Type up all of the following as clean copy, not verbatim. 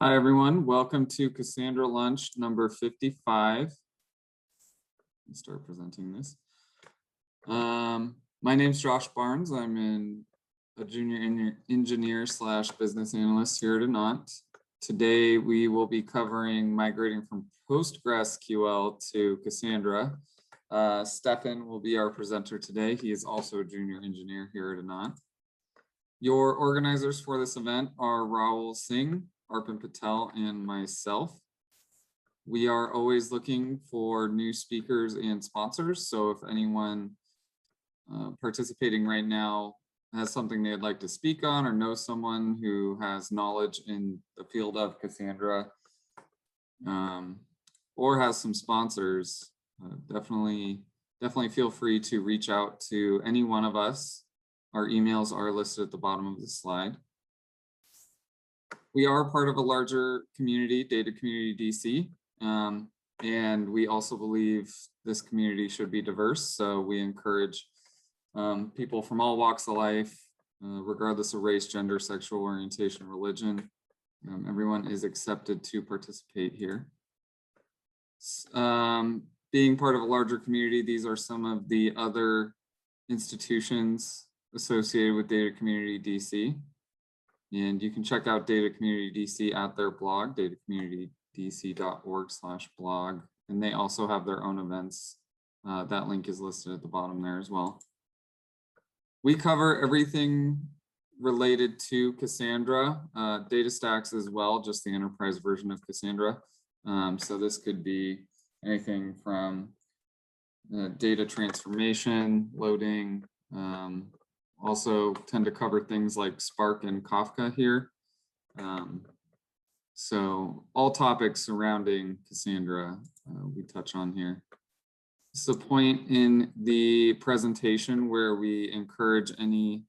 Hi, everyone. Welcome to Cassandra Lunch number 55. Let's start presenting this. My name's Josh Barnes. I'm a junior engineer / business analyst here at Anant. Today, we will be covering migrating from PostgreSQL to Cassandra. Stefan will be our presenter today. He is also a junior engineer here at Anant. Your organizers for this event are Rahul Singh, Arpan Patel, and myself. We are always looking for new speakers and sponsors. So if anyone participating right now has something they'd like to speak on or knows someone who has knowledge in the field of Cassandra or has some sponsors, definitely feel free to reach out to any one of us. Our emails are listed at the bottom of the slide. We are part of a larger community, Data Community DC, and we also believe this community should be diverse. So we encourage people from all walks of life, regardless of race, gender, sexual orientation, religion. Everyone is accepted to participate here. Being part of a larger community, these are some of the other institutions associated with Data Community DC. And you can check out Data Community DC at their blog, datacommunitydc.org/blog. And they also have their own events. That link is listed at the bottom there as well. We cover everything related to Cassandra, data stacks as well, just the enterprise version of Cassandra. So this could be anything from data transformation, loading, also tend to cover things like Spark and Kafka here. So all topics surrounding Cassandra we touch on here. This is a point in the presentation where we encourage any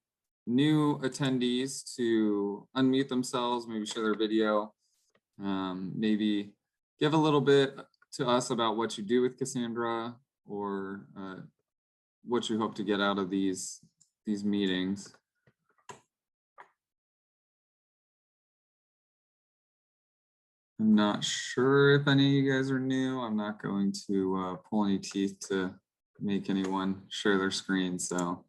new attendees to unmute themselves, maybe share their video, maybe give a little bit to us about what you do with Cassandra or what you hope to get out of these meetings. I'm not sure if any of you guys are new. I'm not going to pull any teeth to make anyone share their screen, so.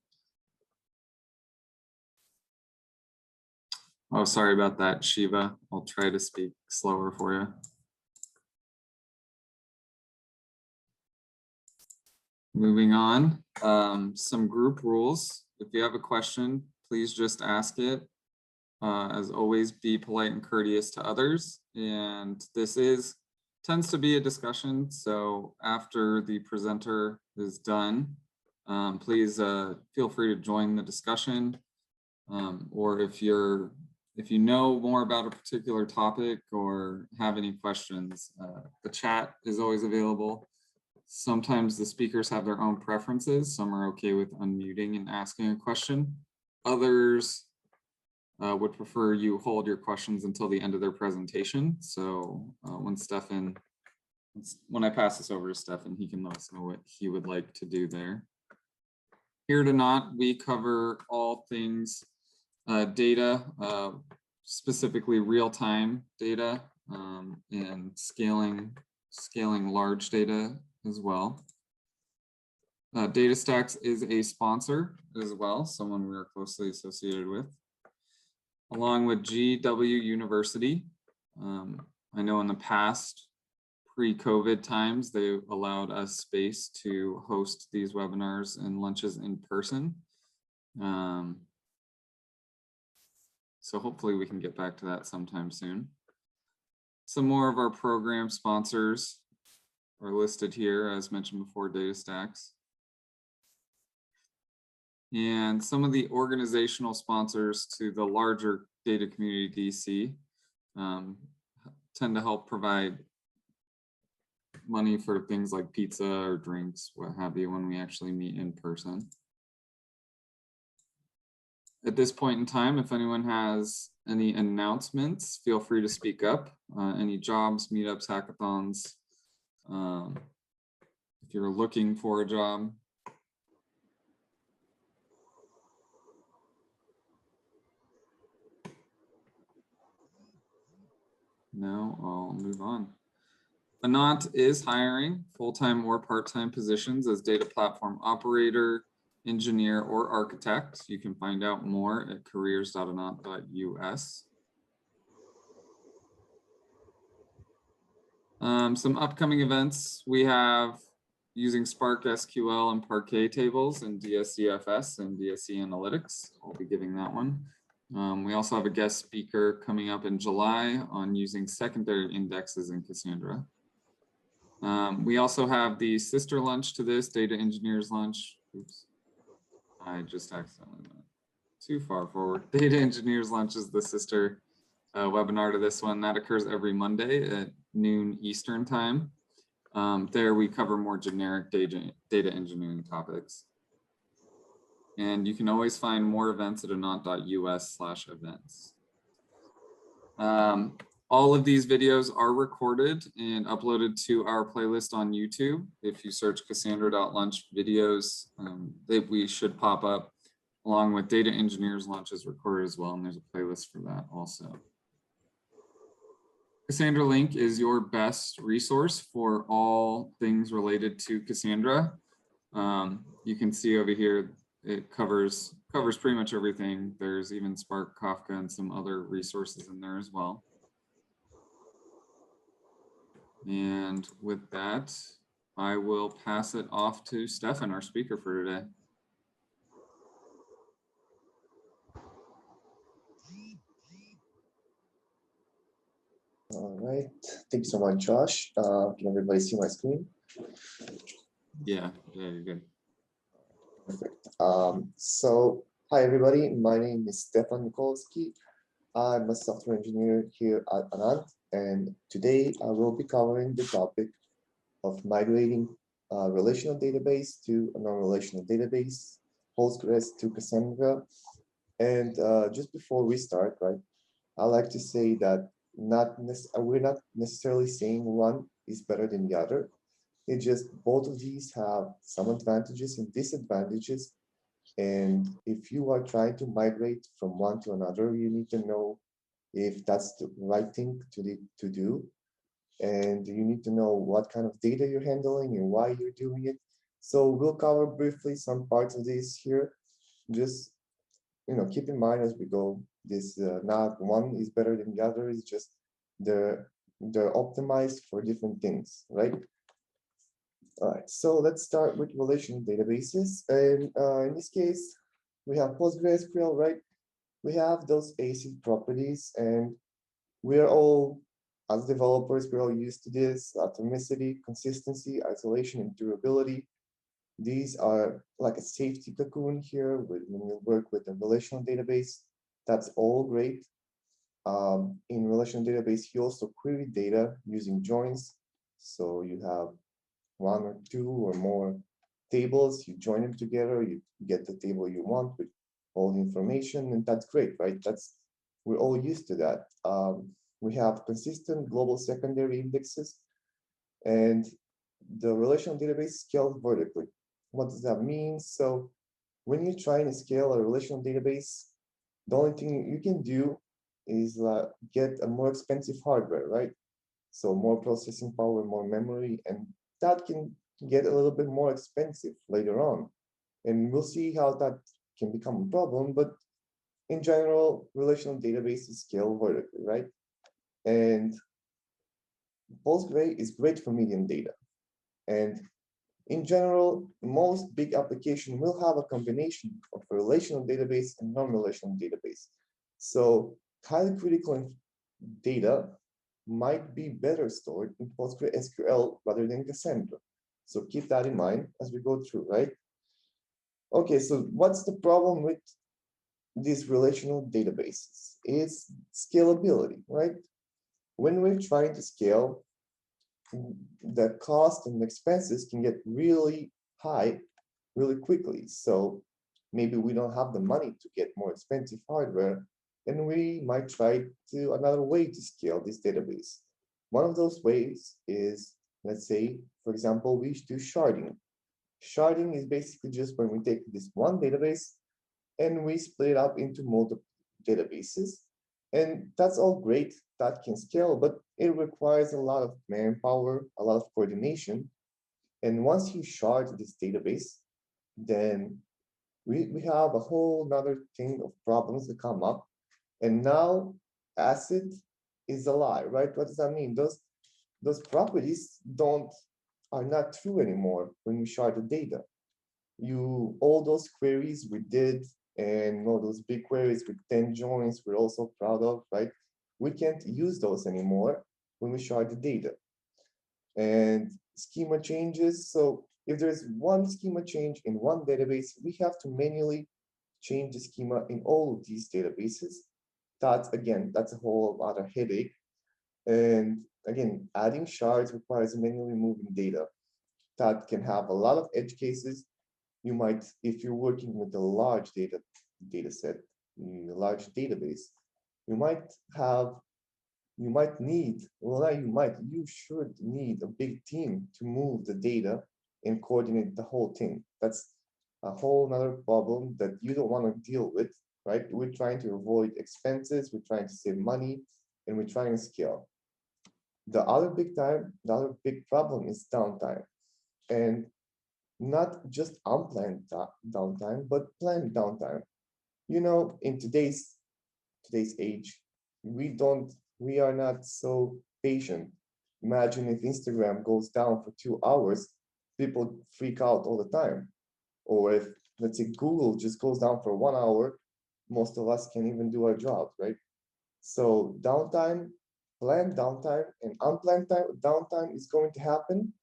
Oh, sorry about that, Shiva. I'll try to speak slower for you. Moving on, some group rules. If you have a question, please just ask it. As always, be polite and courteous to others. And this tends to be a discussion. So after the presenter is done, please feel free to join the discussion. Or if you know more about a particular topic or have any questions, the chat is always available. Sometimes the speakers have their own preferences. Some are okay with unmuting and asking a question. Others would prefer you hold your questions until the end of their presentation. So when I pass this over to Stefan, he can let us know what he would like to do there. Here at Anant, we cover all things data, specifically real-time data and scaling large data as well. DataStax is a sponsor as well, someone we are closely associated with, along with GW University. I know in the past, pre-COVID times, they allowed us space to host these webinars and lunches in person. So hopefully we can get back to that sometime soon. Some more of our program sponsors are listed here, as mentioned before, DataStax. And some of the organizational sponsors to the larger Data Community DC tend to help provide money for things like pizza or drinks, what have you, when we actually meet in person. At this point in time, if anyone has any announcements, feel free to speak up. Any jobs, meetups, hackathons. If you're looking for a job. No, I'll move on. Anant is hiring full-time or part-time positions as data platform operator, engineer, or architect. You can find out more at careers.anant.us. Some upcoming events we have using Spark SQL and Parquet tables in DSCFS and DSC Analytics. I'll be giving that one. We also have a guest speaker coming up in July on using secondary indexes in Cassandra. We also have the sister lunch to this, Data Engineers Lunch. Oops, I just accidentally went too far forward. Data Engineers Lunch is the sister webinar to this one. That occurs every Monday at noon Eastern time. There we cover more generic data engineering topics. And you can always find more events at anant.us/events. All of these videos are recorded and uploaded to our playlist on YouTube. If you search Cassandra.Lunch videos, we should pop up along with Data Engineers Lunch is recorded as well. And there's a playlist for that also. Cassandra.Link is your best resource for all things related to Cassandra. You can see over here, it covers pretty much everything. There's even Spark, Kafka, and some other resources in there as well. And with that, I will pass it off to Stefan, our speaker for today. All right, thank you so much, Josh. Can everybody see my screen? Yeah, you're good. Perfect. So hi everybody, my name is Stefan Mikolski. I'm a software engineer here at Anant, and today I will be covering the topic of migrating a relational database to a non-relational database, Postgres to Cassandra. And just before we start, right, I like to say that we're not necessarily saying one is better than the other. It's just both of these have some advantages and disadvantages. And if you are trying to migrate from one to another, you need to know if that's the right thing to do. And you need to know what kind of data you're handling and why you're doing it. So we'll cover briefly some parts of this here. Just keep in mind as we go, this not one is better than the other. It's just they're optimized for different things, right? All right, so let's start with relational databases. And in this case, we have PostgreSQL, right? We have those ACID properties, and we're all, as developers, we're all used to this: atomicity, consistency, isolation, and durability. These are like a safety cocoon here when you work with a relational database. That's all great. In relational database, you also query data using joins. So you have one or two or more tables, you join them together, you get the table you want with all the information, and that's great, right? We're all used to that. We have consistent global secondary indexes, and the relational database scales vertically. What does that mean? So when you're trying to scale a relational database, the only thing you can do is get a more expensive hardware, right? So more processing power, more memory, and that can get a little bit more expensive later on. And we'll see how that can become a problem, but in general, relational databases scale vertically, right? And Postgre is great for medium data. And in general, most big applications will have a combination of a relational database and non-relational database. So highly critical data might be better stored in PostgreSQL rather than Cassandra. So keep that in mind as we go through, right? Okay, so what's the problem with these relational databases? It's scalability, right? When we're trying to scale, the cost and expenses can get really high really quickly. So maybe we don't have the money to get more expensive hardware, and we might try to another way to scale this database. One of those ways is, let's say, for example, we do sharding. Sharding is basically just when we take this one database and we split it up into multiple databases. And that's all great, that can scale, but it requires a lot of manpower, a lot of coordination. And once you shard this database, then we have a whole nother thing of problems that come up. And now ACID is a lie, right? What does that mean? Those properties are not true anymore when you shard the data. All those queries we did and all those big queries with 10 joins we're also proud of, right? We can't use those anymore when we shard the data. And schema changes. So if there's one schema change in one database, we have to manually change the schema in all of these databases. That's a whole other headache. And again, adding shards requires manually moving data. That can have a lot of edge cases. You might, if you're working with a large data set, a large database, you might have, you should need a big team to move the data and coordinate the whole thing. That's a whole nother problem that you don't want to deal with, right? We're trying to avoid expenses, we're trying to save money, and we're trying to scale. The other big problem is downtime. And not just unplanned downtime, but planned downtime. In today's age, we are not so patient. Imagine if Instagram goes down for 2 hours, people freak out all the time. Or if, let's say, Google just goes down for 1 hour, most of us can't even do our job, right? So downtime, planned downtime, and unplanned downtime is going to happen,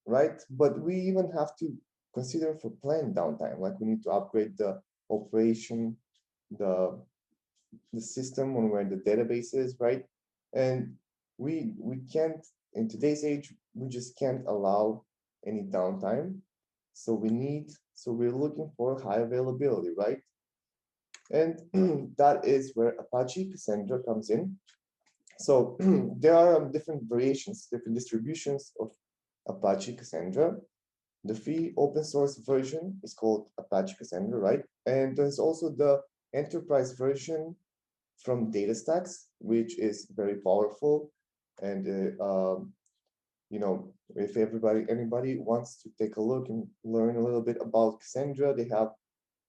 right? But we even have to consider for planned downtime, like we need to upgrade the operation, the system on where the database is, right? And we can't, in today's age, we just can't allow any downtime. So we're looking for high availability, right? And that is where Apache Cassandra comes in. So there are different variations, different distributions of Apache Cassandra. The free open source version is called Apache Cassandra, right? And there's also the enterprise version from DataStax, which is very powerful. And if anybody wants to take a look and learn a little bit about Cassandra, they have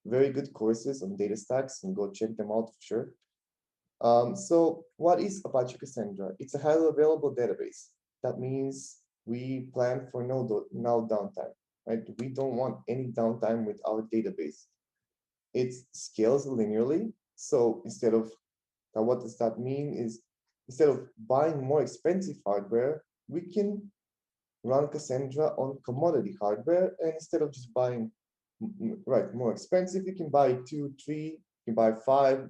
very good courses on DataStax, and go check them out for sure. So what is Apache Cassandra? It's a highly available database. That means we plan for no downtime, right? We don't want any downtime with our database. It scales linearly. So what does that mean is instead of buying more expensive hardware, we can run Cassandra on commodity hardware. And instead of just buying more expensive, you can buy 2, 3, you can buy 5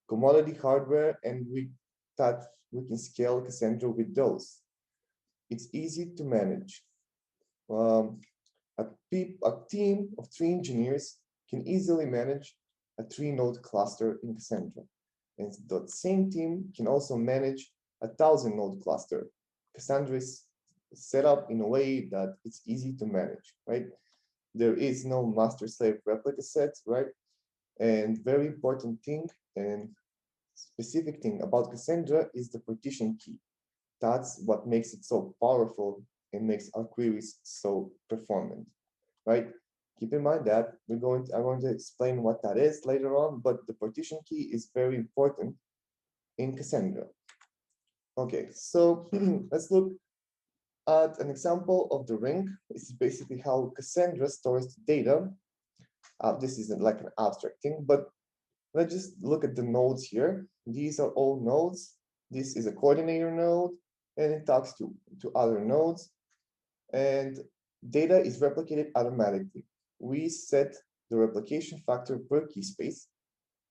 commodity hardware, and we can scale Cassandra with those. It's easy to manage. A team of 3 engineers can easily manage a 3-node cluster in Cassandra. And the same team can also manage a 1,000-node cluster. Cassandra is set up in a way that it's easy to manage, right? There is no master-slave replica set, right? And very important thing and specific thing about Cassandra is the partition key. That's what makes it so powerful and makes our queries so performant, right? Keep in mind that I'm going to explain what that is later on, but the partition key is very important in Cassandra. Okay, so let's look at an example of the ring. This is basically how Cassandra stores data. This isn't like an abstract thing, but let's just look at the nodes here. These are all nodes. This is a coordinator node, and it talks to other nodes. And data is replicated automatically. We set the replication factor per key space.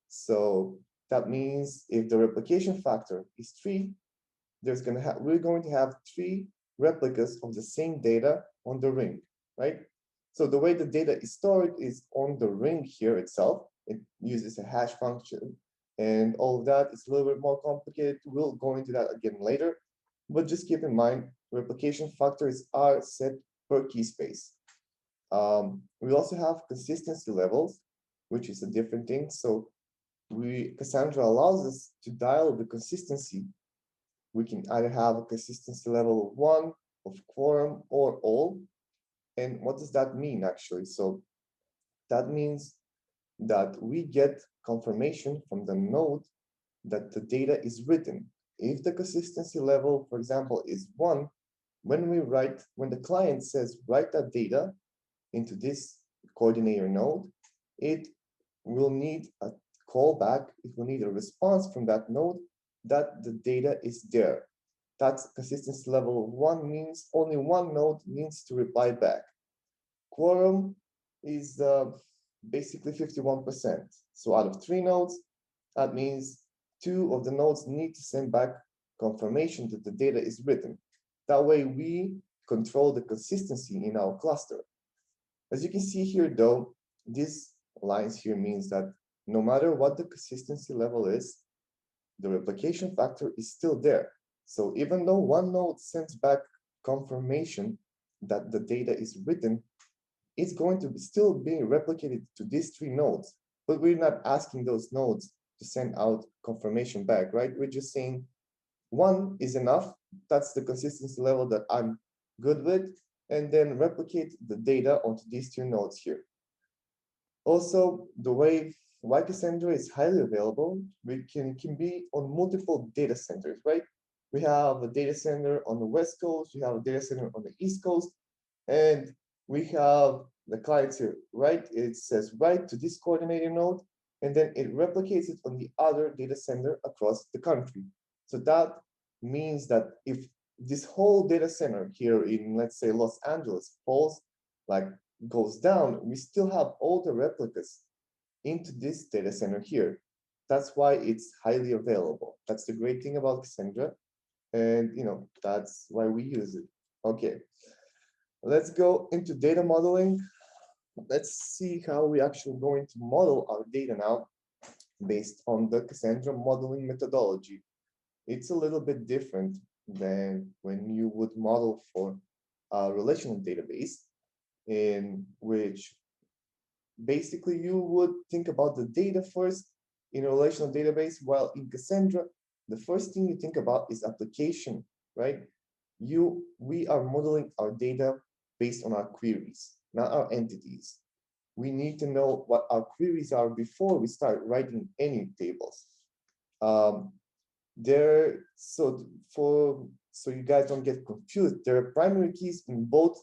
So that means if the replication factor is 3, we're going to have 3 replicas of the same data on the ring, right? So the way the data is stored is on the ring here itself. It uses a hash function, and all of that is a little bit more complicated. We'll go into that again later, but just keep in mind, replication factors are set per key space. We also have consistency levels, which is a different thing. So Cassandra allows us to dial the consistency. We can either have a consistency level of 1, of quorum, or all. And what does that mean actually? So that means that we get confirmation from the node that the data is written. If the consistency level, for example, is 1, when the client says write that data into this coordinator node, it will need a callback, it will need a response from that node that the data is there. That's consistency level of 1 means only one node needs to reply back. Quorum is basically 51%. So out of 3 nodes, that means 2 of the nodes need to send back confirmation that the data is written. That way we control the consistency in our cluster. As you can see here though, these lines here means that no matter what the consistency level is, the replication factor is still there. So even though one node sends back confirmation that the data is written, it's going to be still being replicated to these 3 nodes, but we're not asking those nodes to send out confirmation back, right? We're just saying 1 is enough. That's the consistency level that I'm good with, and then replicate the data onto these 2 nodes here. Also, the way why Cassandra is highly available, we can be on multiple data centers, right? We have a data center on the West Coast, we have a data center on the East Coast, and we have the clients here, right? It says write to this coordinator node, and then it replicates it on the other data center across the country. So that means that if this whole data center here in, let's say, Los Angeles falls, like goes down, we still have all the replicas into this data center here. That's why it's highly available. That's the great thing about Cassandra. And that's why we use it. Okay, let's go into data modeling. Let's see how we actually going to model our data now based on the Cassandra modeling methodology. It's a little bit different than when you would model for a relational database, in which basically you would think about the data first in a relational database, while in Cassandra, the first thing you think about is application, right? We are modeling our data based on our queries, not our entities. We need to know what our queries are before we start writing any tables. So you guys don't get confused, there are primary keys in both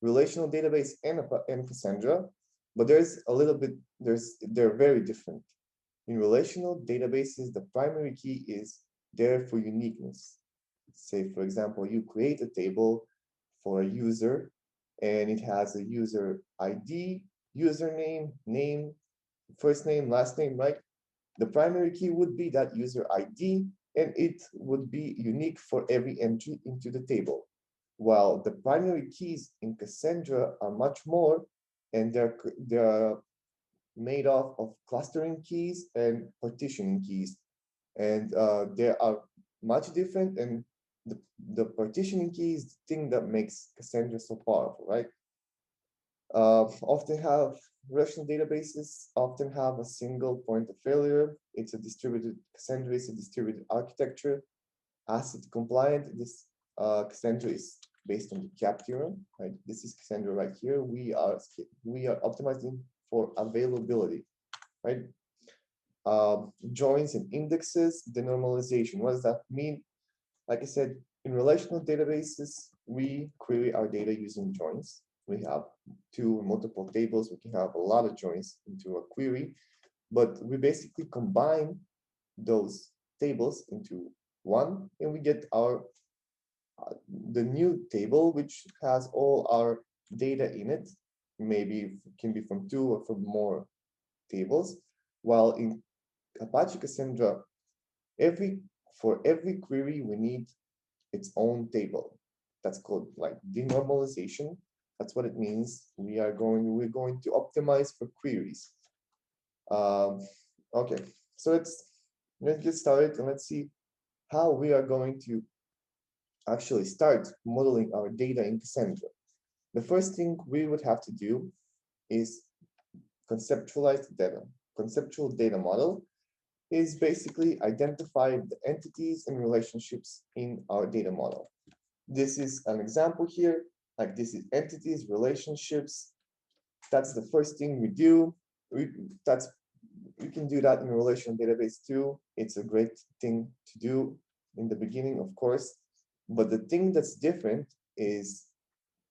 relational database and Cassandra, but there's a little bit, they're very different. In relational databases, the primary key is there for uniqueness. Say, for example, you create a table for a user, and it has a user ID, username, name, first name, last name, right? The primary key would be that user ID, and it would be unique for every entry into the table. While the primary keys in Cassandra are much more, and they're made up of clustering keys and partitioning keys. And they are much different, and the partitioning key is the thing that makes Cassandra so powerful, right? Relational databases often have a single point of failure. It's a distributed, Cassandra is a distributed architecture. ACID compliant, this Cassandra is based on the CAP theorem, right? This is Cassandra right here. We are optimizing for availability, right? Joins and indexes, denormalization. What does that mean? Like I said, in relational databases, we query our data using joins. We have 2 or multiple tables. We can have a lot of joins into a query, but we basically combine those tables into one, and we get the new table, which has all our data in it. Maybe it can be from 2 or from more tables. While in Apache Cassandra, for every query, we need its own table. That's called like denormalization. That's what it means. We're going to optimize for queries. Okay, so let's get started, and let's see how we are going to actually start modeling our data in Cassandra. The first thing we would have to do is conceptualize the data, conceptual data model. is basically identify the entities and relationships in our data model. This is an example here, like this is entities, relationships. That's the first thing we do. We can do that in a relational database too. It's a great thing to do in the beginning, of course. But the thing that's different is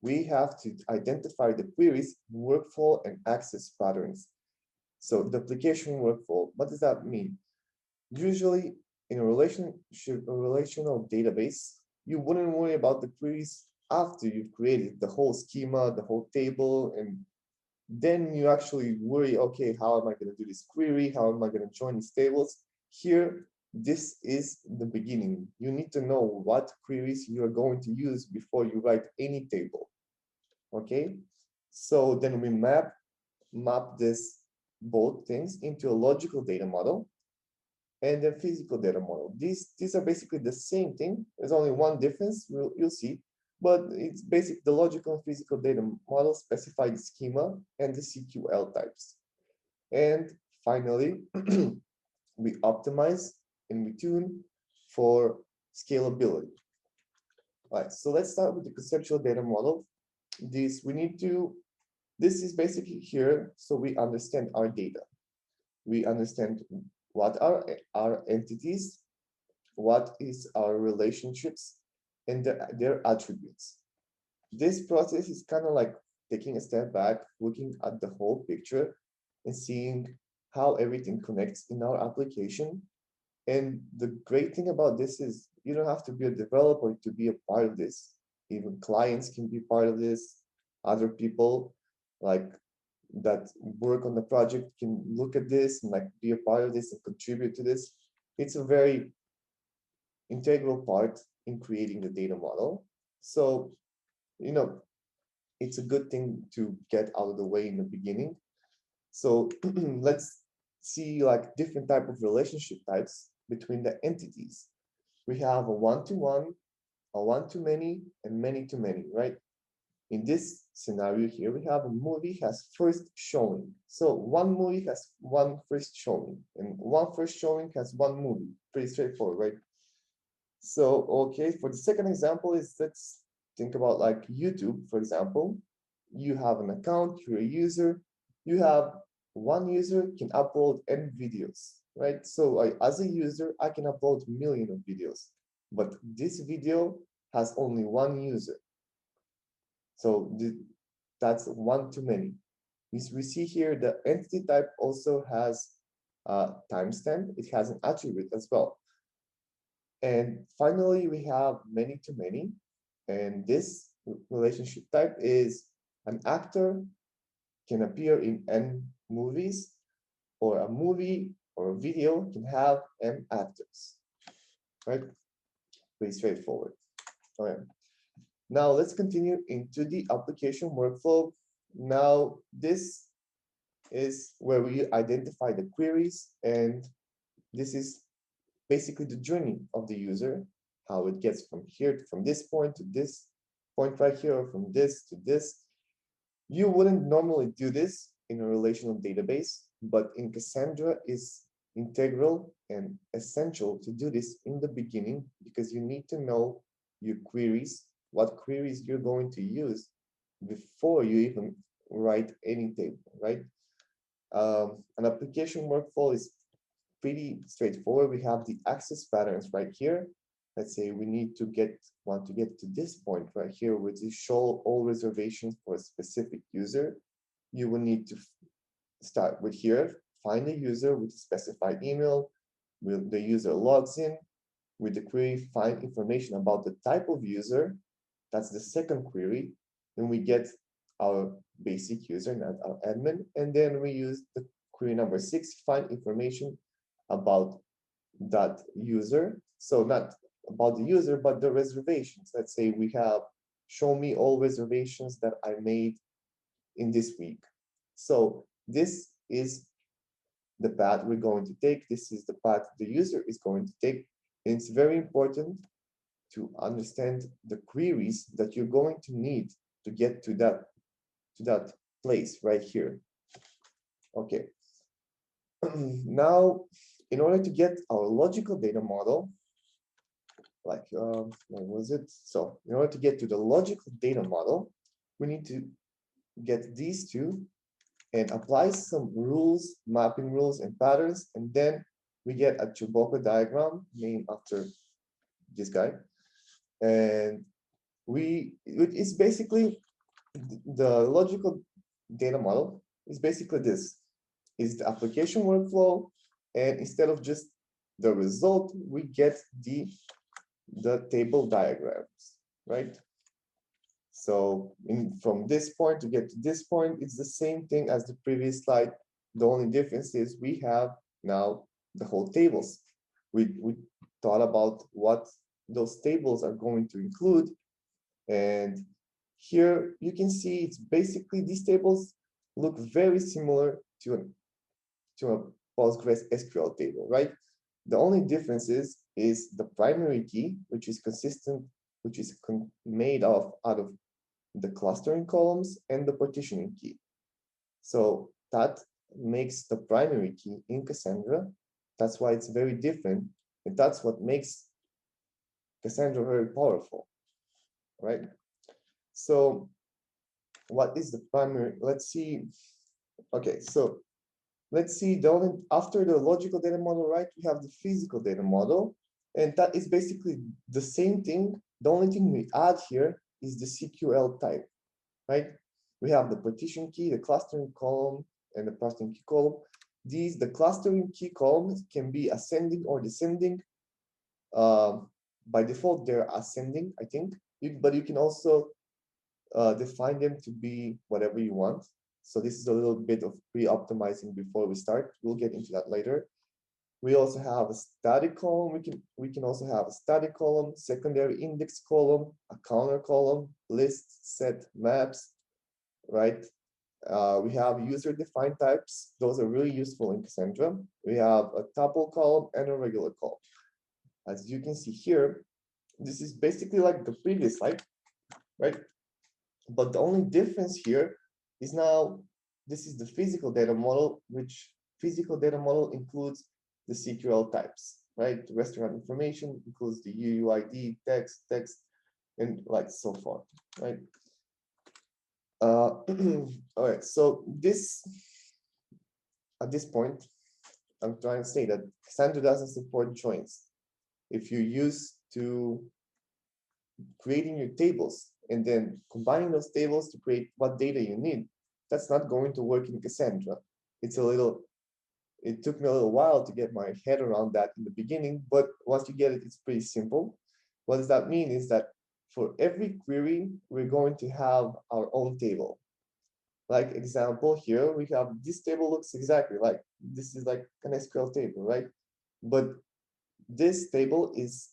we have to identify the queries, workflow, and access patterns. So the application workflow, what does that mean? Usually in a relational database, you wouldn't worry about the queries after you've created the whole schema, the whole table, and then you actually worry, okay, how am I going to do this query? How am I going to join these tables? Here, this is the beginning. You need to know what queries you are going to use before you write any table. Okay, so then we map this both things into a logical data model and then physical data model. These are basically the same thing. There's only one difference, you'll see, but it's basic. The logical and physical data model specify the schema and the CQL types. And finally, we optimize and we tune for scalability. All right, so let's start with the conceptual data model. This is basically here, so we understand our data. We understand what are our entities, what is our relationships, and their attributes. This process is kind of like taking a step back, looking at the whole picture and seeing how everything connects in our application. And the great thing about this is you don't have to be a developer to be a part of this. Even clients can be part of this. Other people like that work on the project can look at this and like be a part of this and contribute to this. It's a very integral part in creating the data model. So, it's a good thing to get out of the way in the beginning. So let's see like different type of relationship types between the entities. We have a one-to-one, a one-to-many, and many-to-many, right? In this scenario here, we have a movie has first showing. So one movie has one first showing, and one first showing has one movie. Pretty straightforward, right? So, okay, for the second example is let's think about like YouTube, for example. You have an account, you're a user, you have one user can upload n videos, right? So as a user, I can upload millions of videos, but this video has only one user. So that's one too many. We see here the entity type also has a timestamp. It has an attribute as well. And finally, we have many to many. And this relationship type is an actor can appear in n movies, or a movie or a video can have n actors, right? Pretty straightforward. All right. Now let's continue into the application workflow. Now this is where we identify the queries, and this is basically the journey of the user, how it gets from here, from this point to this point right here, or from this to this. You wouldn't normally do this in a relational database, but in Cassandra is integral and essential to do this in the beginning, because you need to know your queries, what queries you're going to use before you even write any table, right? An application workflow is pretty straightforward. We have the access patterns right here. Let's say we want to get to this point right here, which is show all reservations for a specific user. You will need to start with here, find the user with a specified email. The user logs in with the query, find information about the type of user. That's the second query. Then we get our basic user, not our admin. And then we use the query number 6, find information about that user. So not about the user, but the reservations. Let's say we have show me all reservations that I made in this week. So this is the path we're going to take. This is the path the user is going to take. And it's very important to understand the queries that you're going to need to get to that place right here. Okay. Now, in order to get our logical data model, like, what was it? So in order to get to the logical data model, we need to get these two and apply some rules, mapping rules and patterns, and then we get a Chewbacca diagram named after this guy. And it's basically the logical data model is basically this, is the application workflow, and instead of just the result, we get the table diagrams, right? So from this point to get to this point, it's the same thing as the previous slide. The only difference is we have now the whole tables. We thought about what those tables are going to include. And here you can see it's basically these tables look very similar to a PostgreSQL table, right? The only difference is the primary key, which is consistent, which is made out of the clustering columns and the partitioning key. So that makes the primary key in Cassandra. That's why it's very different. And that's what makes Cassandra very powerful, right? So what is the primary? Let's see. Okay, so let's see, after the logical data model, right, we have the physical data model. And that is basically the same thing. The only thing we add here is the CQL type, right? We have the partition key, the clustering column, and the partition key column. The clustering key columns can be ascending or descending. By default, they're ascending, I think, but you can also define them to be whatever you want. So this is a little bit of pre-optimizing before we start. We'll get into that later. We also have a static column. We can also have a static column, secondary index column, a counter column, list, set, maps, right? We have user-defined types. Those are really useful in Cassandra. We have a tuple column and a regular column. As you can see here, this is basically like the previous slide, right? But the only difference here is now this is the physical data model, which physical data model includes the CQL types, right? The restaurant information includes the UUID, text, and like so forth, right? All right, so at this point, I'm trying to say that Cassandra doesn't support joins. If you're used to creating your tables and then combining those tables to create what data you need, that's not going to work in Cassandra. It took me a little while to get my head around that in the beginning, but once you get it, it's pretty simple. What does that mean is that for every query, we're going to have our own table. Like example here, we have this table looks exactly like, this is like an SQL table, right? But this table is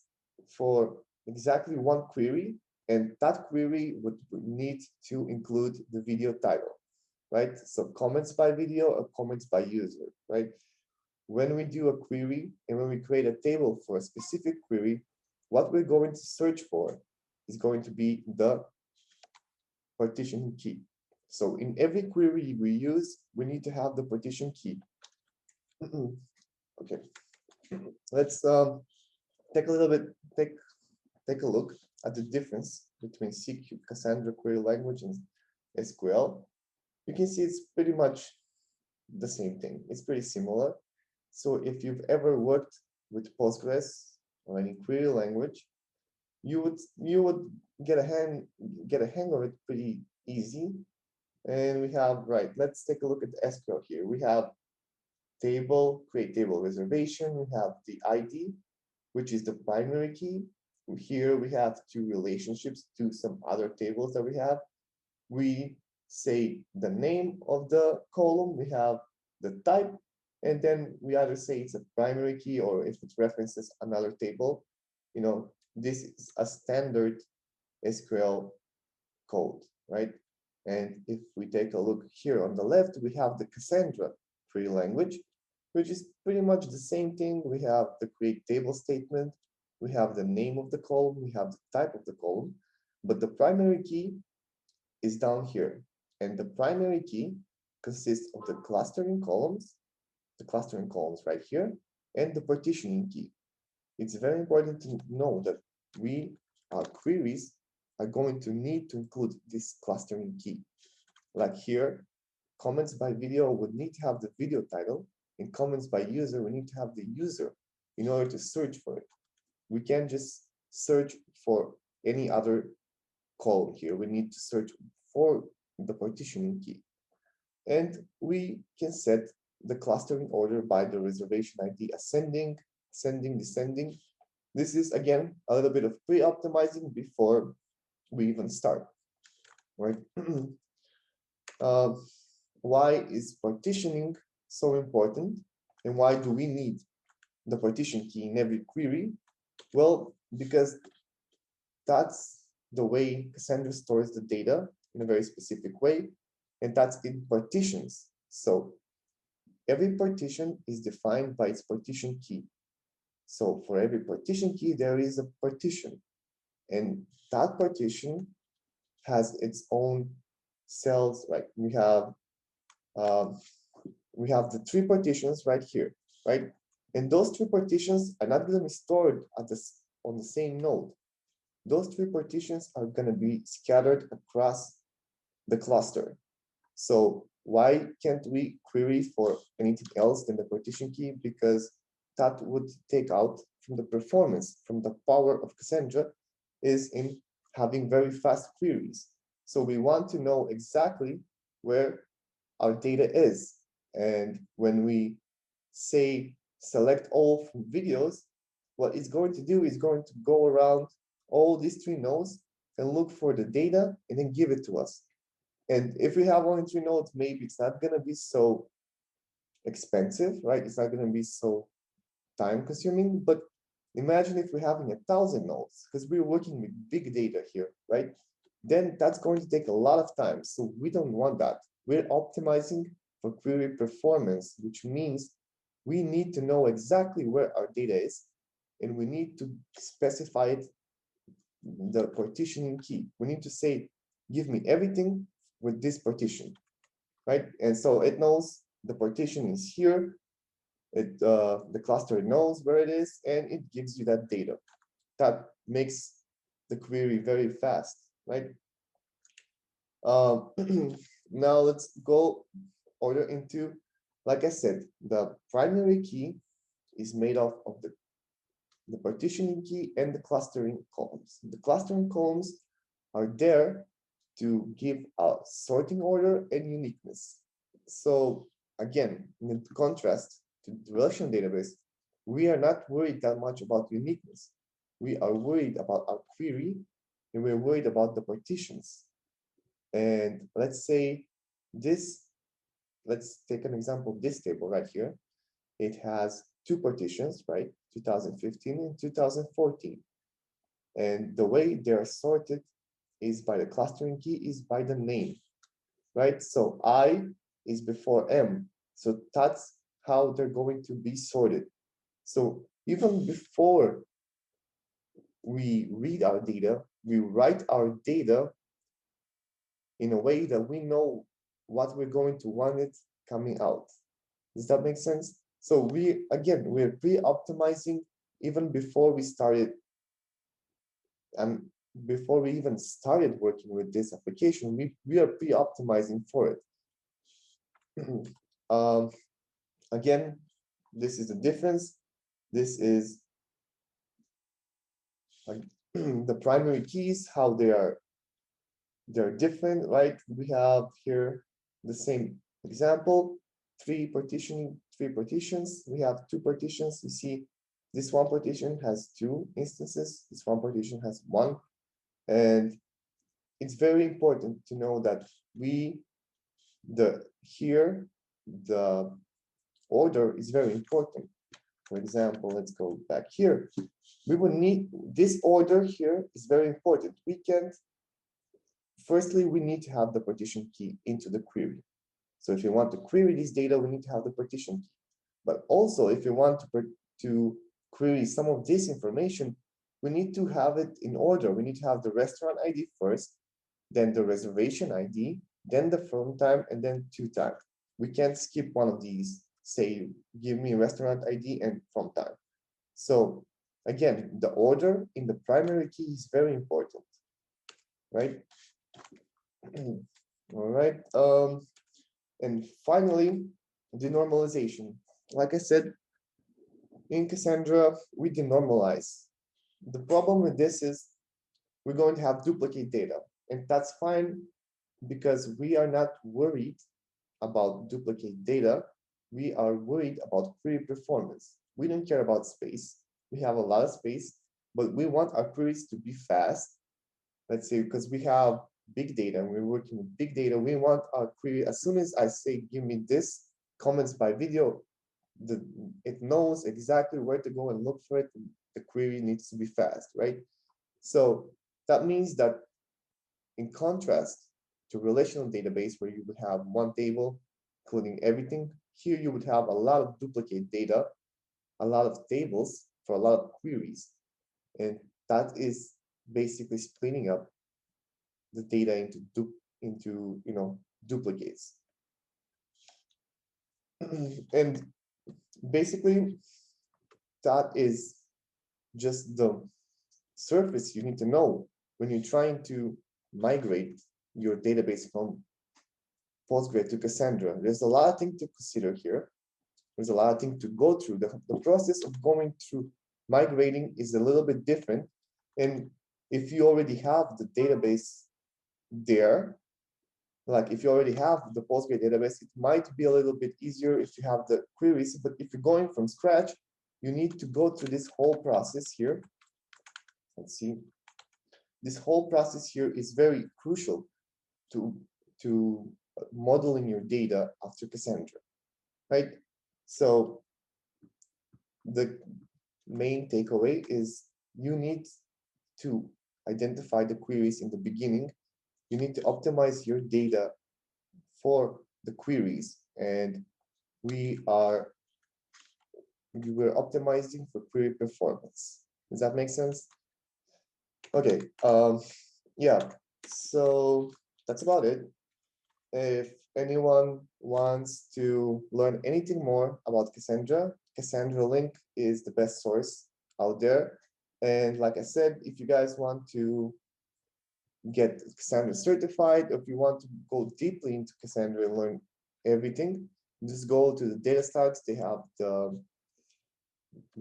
for exactly one query, and that query would need to include the video title, right? So comments by video or comments by user, right? When we do a query and when we create a table for a specific query, what we're going to search for is going to be the partition key. So in every query we use, we need to have the partition key. Okay, let's take a look at the difference between CQ, Cassandra query language, and SQL. You can see it's pretty much the same thing. It's pretty similar. So if you've ever worked with Postgres or any query language, you would get a hang of it pretty easy. And we have, right, let's take a look at the SQL here. We have table, create table reservation. We have the ID, which is the primary key. Here we have two relationships to some other tables that we have. We say the name of the column, we have the type, and then we either say it's a primary key or if it references another table. You know, this is a standard SQL code, right? And if we take a look here on the left, we have the Cassandra query language, which is pretty much the same thing. We have the create table statement, we have the name of the column, we have the type of the column, but the primary key is down here. And the primary key consists of the clustering columns right here, and the partitioning key. It's very important to know that our queries are going to need to include this clustering key. Like here, comments by video would need to have the video title, and comments by user would need to have the user in order to search for it. We can't just search for any other column here. We need to search for the partitioning key. And we can set the clustering order by the reservation ID ascending, ascending, descending. This is, again, a little bit of pre-optimizing before we even start, right? Why is partitioning so important, and why do we need the partition key in every query? Well, because that's the way Cassandra stores the data in a very specific way, and that's in partitions. So every partition is defined by its partition key. So for every partition key, there is a partition, and that partition has its own cells. Like we have the three partitions right here, right? And those three partitions are not going to be stored on the same node. Those three partitions are going to be scattered across the cluster. So why can't we query for anything else than the partition key? Because that would take out from the performance, from the power of Cassandra, is in having very fast queries. So we want to know exactly where our data is. And when we say select all from videos, what it's going to do is going to go around all these three nodes and look for the data and then give it to us. And if we have only three nodes, maybe it's not going to be so expensive, right? It's not going to be so time consuming. But imagine if we're having 1,000 nodes, because we're working with big data here, right? Then that's going to take a lot of time. So we don't want that. We're optimizing for query performance, which means we need to know exactly where our data is, and we need to specify it, the partitioning key. We need to say, give me everything with this partition, right? And so it knows the partition is here. The cluster knows where it is, and it gives you that data. That makes the query very fast, right? Now let's go order into, like I said, the primary key is made of the partitioning key and the clustering columns. The clustering columns are there to give a sorting order and uniqueness. So again, in contrast to the relational database, we are not worried that much about uniqueness. We are worried about our query, and we're worried about the partitions. And let's say let's take an example of this table right here. It has two partitions, right? 2015 and 2014. And the way they're sorted is by the clustering key, is by the name, right? So I is before M. So that's how they're going to be sorted. So even before we read our data, we write our data in a way that we know what we're going to want it coming out. Does that make sense? So we're pre-optimizing even before we started, and before we even started working with this application, we are pre-optimizing for it. Again, this is the difference. This is the primary keys, how they're different, right? We have here the same example, three partitions. We have two partitions. You see, this one partition has two instances. This one partition has one. And it's very important to know that the order is very important. For example, let's go back here. We will need this order here is very important. Firstly, we need to have the partition key into the query. So if you want to query this data, we need to have the partition key. But also, if you want to query some of this information, we need to have it in order. We need to have the restaurant ID first, then the reservation ID, then the firm time, and then to time. We can't skip one of these say, give me restaurant ID and from time. So again, the order in the primary key is very important, right? All right. And finally, denormalization. Like I said, in Cassandra, we denormalize. The problem with this is we're going to have duplicate data, and that's fine because we are not worried about duplicate data. We are worried about query performance. We don't care about space. We have a lot of space, but we want our queries to be fast. Let's say, because we have big data and we're working with big data, we want our query, as soon as I say, give me this comments by video, it knows exactly where to go and look for it. The query needs to be fast, right? So that means that in contrast to relational database where you would have one table including everything, here you would have a lot of duplicate data, a lot of tables for a lot of queries. And that is basically splitting up the data into duplicates. And basically that is just the surface you need to know when you're trying to migrate your database from Postgre to Cassandra. There's a lot of things to consider here. There's a lot of things to go through. The process of going through migrating is a little bit different. And if you already have the database there, like if you already have the Postgre database, it might be a little bit easier if you have the queries. But if you're going from scratch, you need to go through this whole process here. Let's see. This whole process here is very crucial to modeling your data after Cassandra, right? So the main takeaway is you need to identify the queries in the beginning. You need to optimize your data for the queries, and we were optimizing for query performance. Does that make sense? Okay. Yeah. So that's about it. If anyone wants to learn anything more about Cassandra, Cassandra.Link is the best source out there. And like I said, if you guys want to get Cassandra certified, if you want to go deeply into Cassandra and learn everything, just go to the data stocks. They have the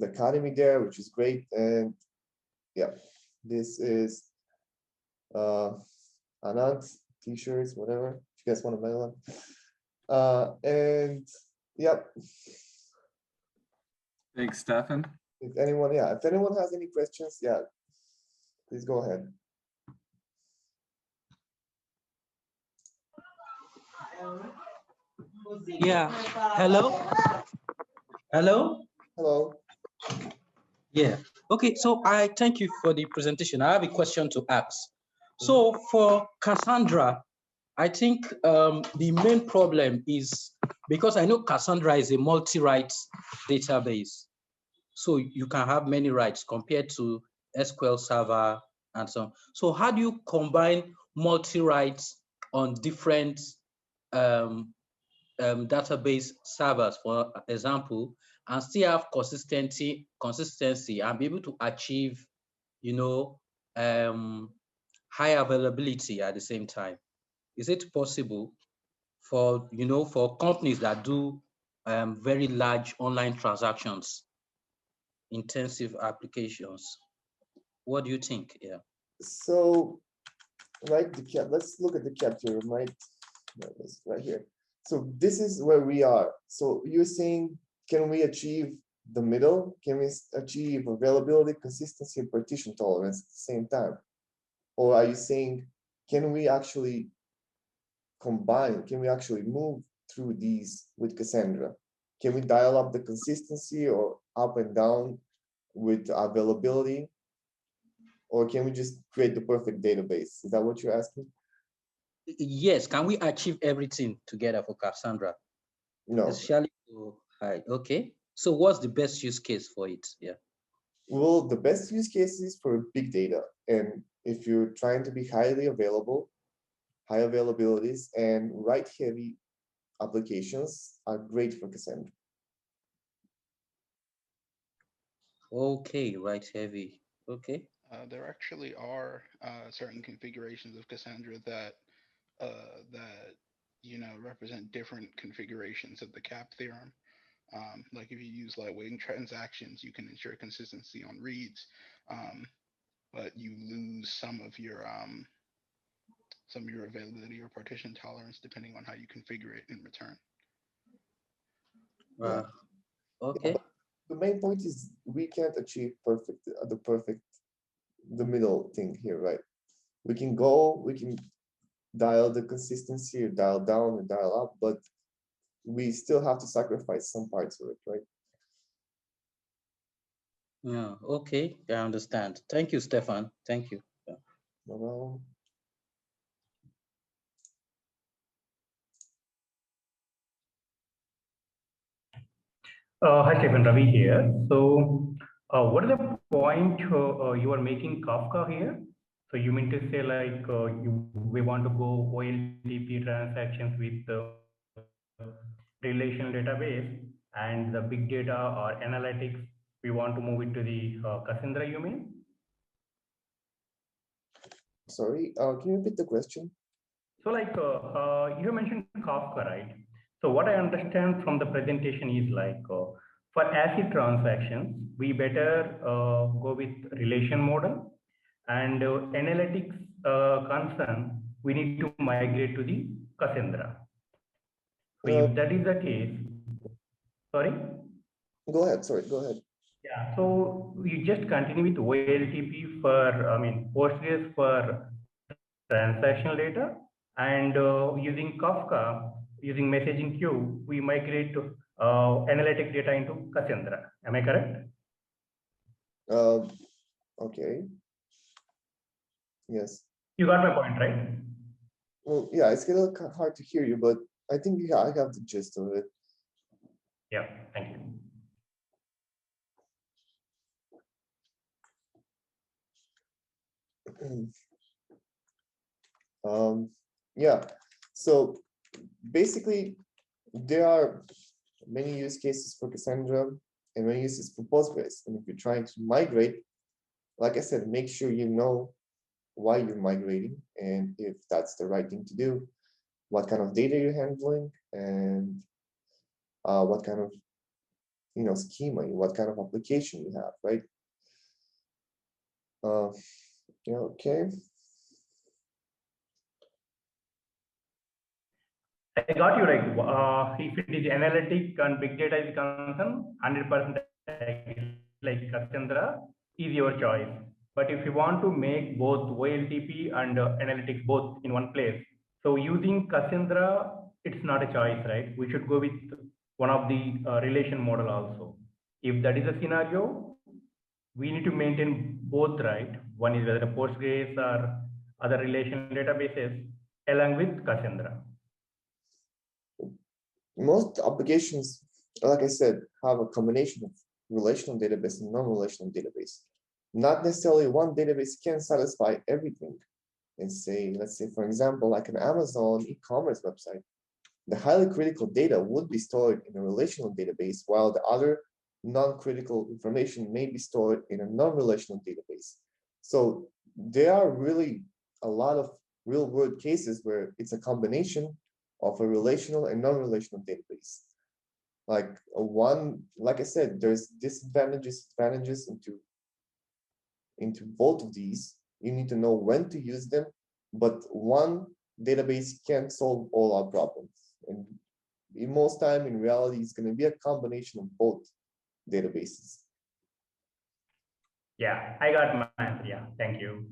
academy there, which is great. And yeah, this is Anant t-shirts, whatever. If you guys want to buy one. And yep. Thanks, Stefan. If anyone has any questions, yeah, please go ahead. Yeah. Hello. Hello. Hello. Yeah. Okay. So I thank you for the presentation. I have a question to ask. So for Cassandra, I think the main problem is because I know Cassandra is a multi-rights database. So you can have many rights compared to SQL Server and so on. So how do you combine multi-rights on different database servers, for example, and still have consistency and be able to achieve, high availability at the same time? Is it possible for, for companies that do very large online transactions, intensive applications? What do you think? Yeah. So, right, let's look at the capture, right here. So this is where we are. So you're saying, can we achieve the middle? Can we achieve availability, consistency, and partition tolerance at the same time? Or are you saying, can we actually combine? Can we actually move through these with Cassandra? Can we dial up the consistency or up and down with availability? Or can we just create the perfect database? Is that what you're asking? Yes. Can we achieve everything together for Cassandra? No. Especially okay. So what's the best use case for it? Yeah. Well, the best use case is for big data. And if you're trying to be highly available, high availabilities and write heavy applications are great for Cassandra. Okay, write heavy. Okay. There actually are certain configurations of Cassandra that represent different configurations of the cap theorem. Like if you use lightweighting transactions, you can ensure consistency on reads, but you lose some of your availability or partition tolerance depending on how you configure it in return. Yeah. Okay. The main point is we can't achieve the middle thing here, right? We can dial the consistency or dial down or dial up, but we still have to sacrifice some parts of it, right? Yeah. Okay. I understand. Thank you, Stefan. Thank you. Yeah. Well, Hi, Stephen, Ravi here. So, what is the point you are making Kafka here? So you mean to say like we want to go OLTP transactions with the relational database and the big data or analytics, we want to move it to the Cassandra, you mean? sorry, can you repeat the question? So like you mentioned Kafka, right? So what I understand from the presentation is like for ACID transactions, we better go with relation model, and analytics concern, we need to migrate to the Cassandra. So if that is the case, sorry? Go ahead, sorry, go ahead. Yeah, so you just continue with OLTP for, Postgres for transactional data, and using Kafka, using messaging queue, we migrate to analytic data into Cassandra. Am I correct? Okay. Yes. You got my point, right? Well, yeah, it's a little hard to hear you, but I think I have the gist of it. Yeah, thank you. Yeah, so basically there are many use cases for Cassandra and many uses for Postgres. And if you're trying to migrate, like I said, make sure you know why you're migrating and if that's the right thing to do, what kind of data you're handling, and what kind of schema, what kind of application you have, right? Yeah, okay. I got you right. If it is analytic and big data is concerned, 100% like Cassandra is your choice. But if you want to make both OLTP and analytics both in one place, so using Cassandra, it's not a choice, right? We should go with one of the relation model also. If that is a scenario, we need to maintain both, right? One is whether a Postgres or other relational databases along with Cassandra. Most applications, like I said, have a combination of relational database and non-relational database. Not necessarily one database can satisfy everything. And let's say, for example, like an Amazon e-commerce website, the highly critical data would be stored in a relational database, while the other non-critical information may be stored in a non-relational database. So there are really a lot of real-world cases where it's a combination of a relational and non-relational database. Like I said, there's disadvantages, advantages into both of these. You need to know when to use them, but one database can't solve all our problems. And in most time, in reality, it's going to be a combination of both databases. Yeah, I got my answer. Yeah, thank you.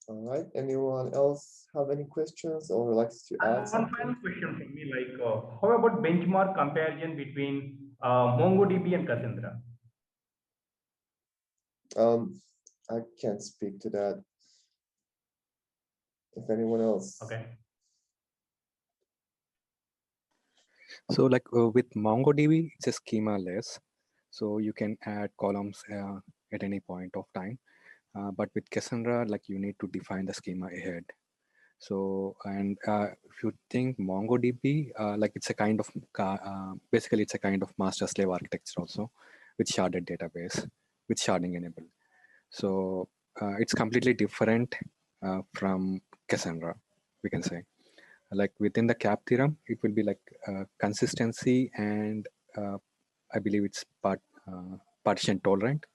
All right. Anyone else have any questions or likes to add One something? final question from me, like, how about benchmark comparison between MongoDB and Cassandra? I can't speak to that. If anyone else. Okay. So like with MongoDB, it's a schema less. So you can add columns at any point of time. But with Cassandra, like you need to define the schema ahead. So, and if you think MongoDB, like it's a kind of, basically it's a kind of master slave architecture also with sharded database, with sharding enabled. So it's completely different from Cassandra, we can say. Like within the CAP theorem, it will be like consistency and I believe it's partition tolerant.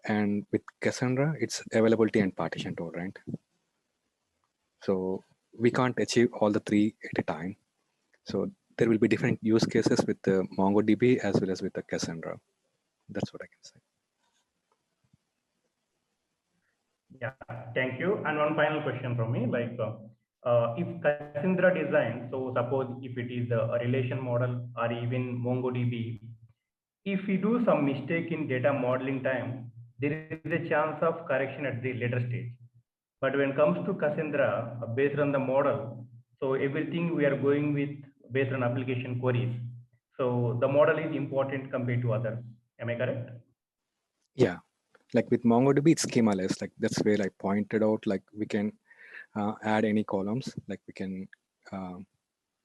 And with Cassandra, it's availability and partition tolerant. So we can't achieve all the three at a time. So there will be different use cases with the MongoDB as well as with the Cassandra. That's what I can say. Yeah, thank you. And one final question from me, like if Cassandra design, so suppose if it is a relation model or even MongoDB, if we do some mistake in data modeling time, there is a chance of correction at the later stage. But when it comes to Cassandra, based on the model, so everything we are going with based on application queries. So the model is important compared to others. Am I correct? Yeah, like with MongoDB, it's schemaless. Like that's where I pointed out, like we can add any columns, like we can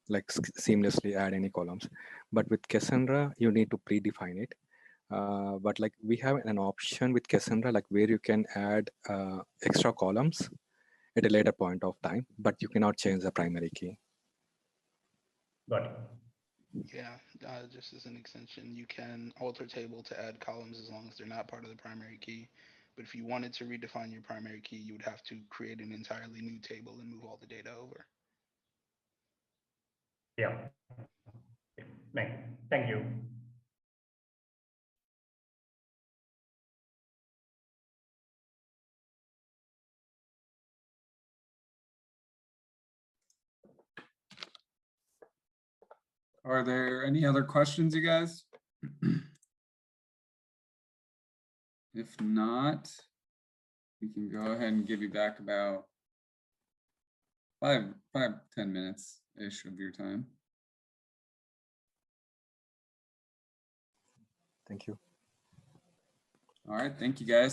like seamlessly add any columns. But with Cassandra, you need to predefine it. But like we have an option with Cassandra, like where you can add extra columns at a later point of time, but you cannot change the primary key. Got it. Yeah, just as an extension, you can alter table to add columns as long as they're not part of the primary key. But if you wanted to redefine your primary key, you would have to create an entirely new table and move all the data over. Yeah. Thank you. Are there any other questions, you guys? If not, we can go ahead and give you back about 10 minutes-ish of your time. Thank you. All right, thank you guys.